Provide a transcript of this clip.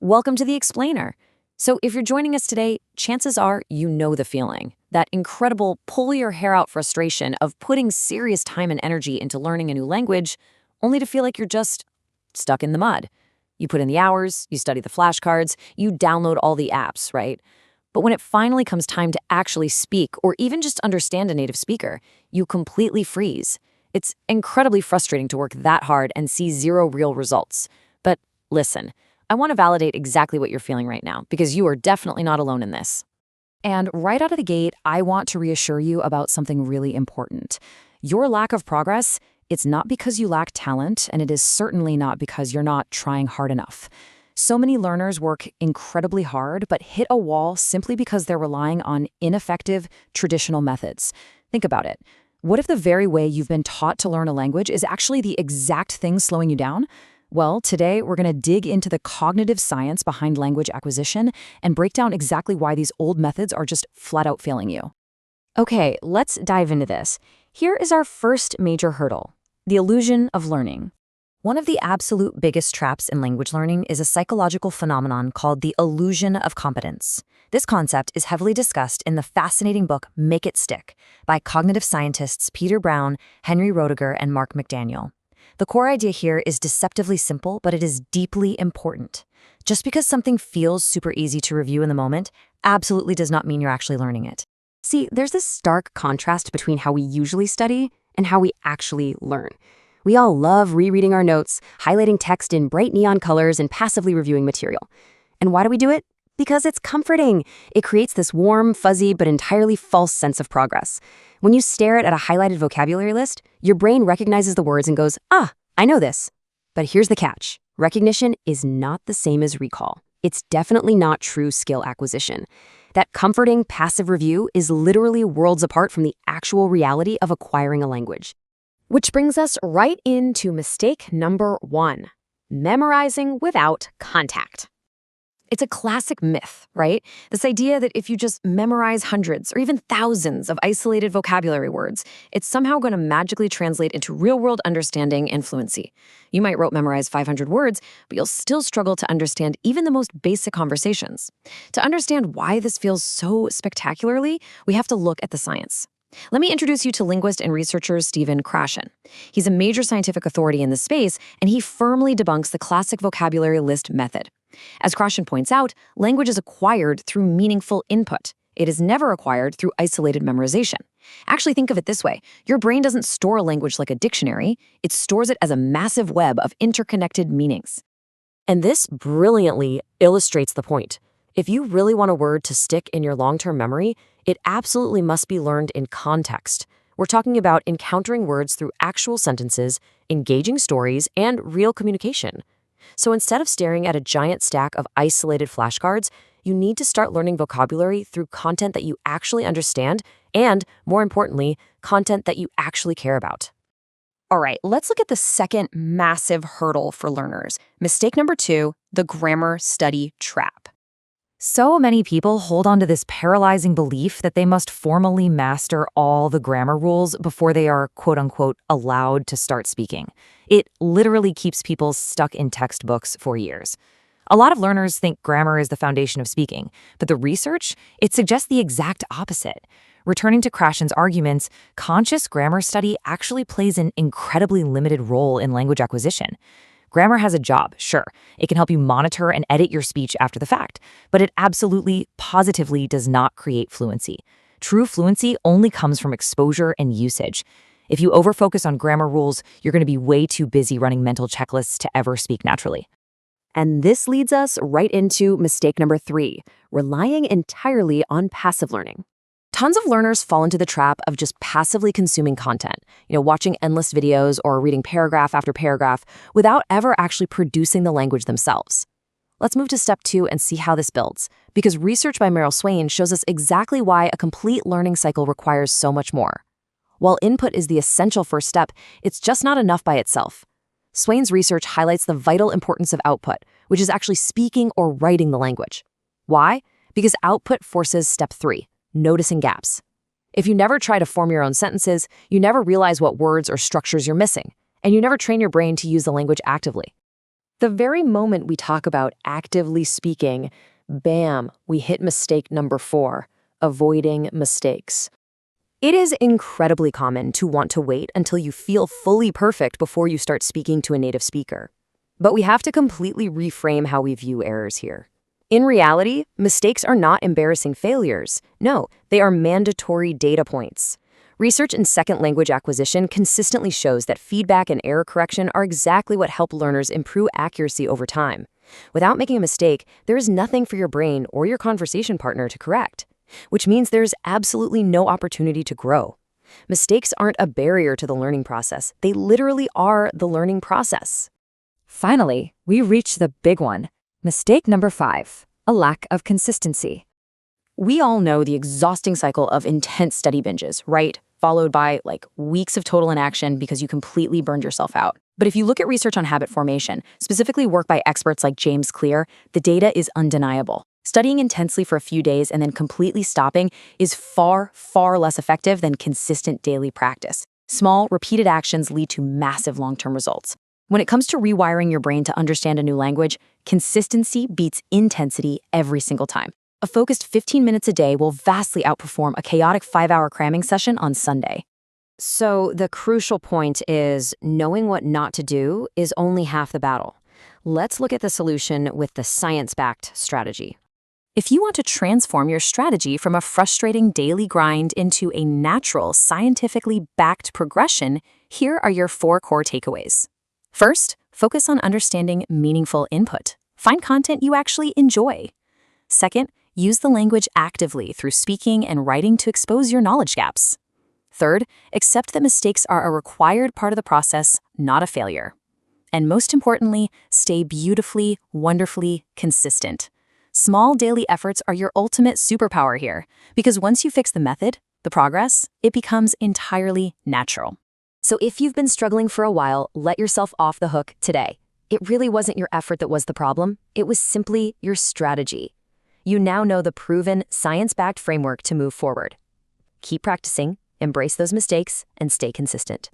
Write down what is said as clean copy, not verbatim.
Welcome to The Explainer. So if you're joining us today, chances are you know the feeling, that incredible pull-your-hair-out frustration of putting serious time and energy into learning a new language, only to feel like you're just stuck in the mud. You put in the hours, you study the flashcards, you download all the apps, right? But when it finally comes time to actually speak or even just understand a native speaker, you completely freeze. It's incredibly frustrating to work that hard and see zero real results. But listen, I want to validate exactly what you're feeling right now, because you are definitely not alone in this. And right out of the gate, I want to reassure you about something really important. Your lack of progress, it's not because you lack talent, and it is certainly not because you're not trying hard enough. So many learners work incredibly hard, but hit a wall simply because they're relying on ineffective, traditional methods. Think about it. What if the very way you've been taught to learn a language is actually the exact thing slowing you down? Well, today we're going to dig into the cognitive science behind language acquisition and break down exactly why these old methods are just flat out failing you. Okay, let's dive into this. Here is our first major hurdle, the illusion of learning. One of the absolute biggest traps in language learning is a psychological phenomenon called the illusion of competence. This concept is heavily discussed in the fascinating book Make It Stick by cognitive scientists Peter Brown, Henry Roediger, and Mark McDaniel. The core idea here is deceptively simple, but it is deeply important. Just because something feels super easy to review in the moment absolutely does not mean you're actually learning it. See, there's this stark contrast between how we usually study and how we actually learn. We all love rereading our notes, highlighting text in bright neon colors, and passively reviewing material. And why do we do it? Because it's comforting. It creates this warm, fuzzy, but entirely false sense of progress. When you stare at a highlighted vocabulary list, your brain recognizes the words and goes, I know this. But here's the catch. Recognition is not the same as recall. It's definitely not true skill acquisition. That comforting, passive review is literally worlds apart from the actual reality of acquiring a language. Which brings us right into mistake number 1, memorizing without contact. It's a classic myth, right? This idea that if you just memorize hundreds or even thousands of isolated vocabulary words, it's somehow going to magically translate into real-world understanding and fluency. You might memorize 500 words, but you'll still struggle to understand even the most basic conversations. To understand why this feels so spectacularly, we have to look at the science. Let me introduce you to linguist and researcher Stephen Krashen. He's a major scientific authority in this space, and he firmly debunks the classic vocabulary list method. As Krashen points out, language is acquired through meaningful input. It is never acquired through isolated memorization. Actually, think of it this way. Your brain doesn't store a language like a dictionary. It stores it as a massive web of interconnected meanings. And this brilliantly illustrates the point. If you really want a word to stick in your long-term memory, it absolutely must be learned in context. We're talking about encountering words through actual sentences, engaging stories, and real communication. So instead of staring at a giant stack of isolated flashcards, you need to start learning vocabulary through content that you actually understand and, more importantly, content that you actually care about. All right, let's look at the second massive hurdle for learners. Mistake number 2, the grammar study trap. So many people hold on to this paralyzing belief that they must formally master all the grammar rules before they are, quote-unquote, allowed to start speaking. It literally keeps people stuck in textbooks for years. A lot of learners think grammar is the foundation of speaking, but the research, it suggests the exact opposite. Returning to Krashen's arguments, conscious grammar study actually plays an incredibly limited role in language acquisition. Grammar has a job, sure. It can help you monitor and edit your speech after the fact, but it absolutely, positively does not create fluency. True fluency only comes from exposure and usage. If you overfocus on grammar rules, you're going to be way too busy running mental checklists to ever speak naturally. And this leads us right into mistake number 3, relying entirely on passive learning. Tons of learners fall into the trap of just passively consuming content, watching endless videos or reading paragraph after paragraph without ever actually producing the language themselves. Let's move to step 2 and see how this builds, because research by Meryl Swain shows us exactly why a complete learning cycle requires so much more. While input is the essential first step, it's just not enough by itself. Swain's research highlights the vital importance of output, which is actually speaking or writing the language. Why? Because output forces step 3. Noticing gaps. If you never try to form your own sentences, you never realize what words or structures you're missing, and you never train your brain to use the language actively. The very moment we talk about actively speaking, bam, we hit mistake number 4, avoiding mistakes. It is incredibly common to want to wait until you feel fully perfect before you start speaking to a native speaker. But we have to completely reframe how we view errors here. In reality, mistakes are not embarrassing failures. No, they are mandatory data points. Research in second language acquisition consistently shows that feedback and error correction are exactly what help learners improve accuracy over time. Without making a mistake, there is nothing for your brain or your conversation partner to correct, which means there's absolutely no opportunity to grow. Mistakes aren't a barrier to the learning process. They literally are the learning process. Finally, we reach the big one. Mistake number 5, a lack of consistency. We all know the exhausting cycle of intense study binges, right? Followed by weeks of total inaction because you completely burned yourself out. But if you look at research on habit formation, specifically work by experts like James Clear, the data is undeniable. Studying intensely for a few days and then completely stopping is far, far less effective than consistent daily practice. Small, repeated actions lead to massive long-term results. When it comes to rewiring your brain to understand a new language, consistency beats intensity every single time. A focused 15 minutes a day will vastly outperform a chaotic 5-hour cramming session on Sunday. So the crucial point is knowing what not to do is only half the battle. Let's look at the solution with the science-backed strategy. If you want to transform your strategy from a frustrating daily grind into a natural, scientifically backed progression, here are your 4 core takeaways. First, focus on understanding meaningful input. Find content you actually enjoy. Second, use the language actively through speaking and writing to expose your knowledge gaps. Third, accept that mistakes are a required part of the process, not a failure. And most importantly, stay beautifully, wonderfully consistent. Small daily efforts are your ultimate superpower here, because once you fix the method, the progress, it becomes entirely natural. So if you've been struggling for a while, let yourself off the hook today. It really wasn't your effort that was the problem. It was simply your strategy. You now know the proven, science-backed framework to move forward. Keep practicing, embrace those mistakes, and stay consistent.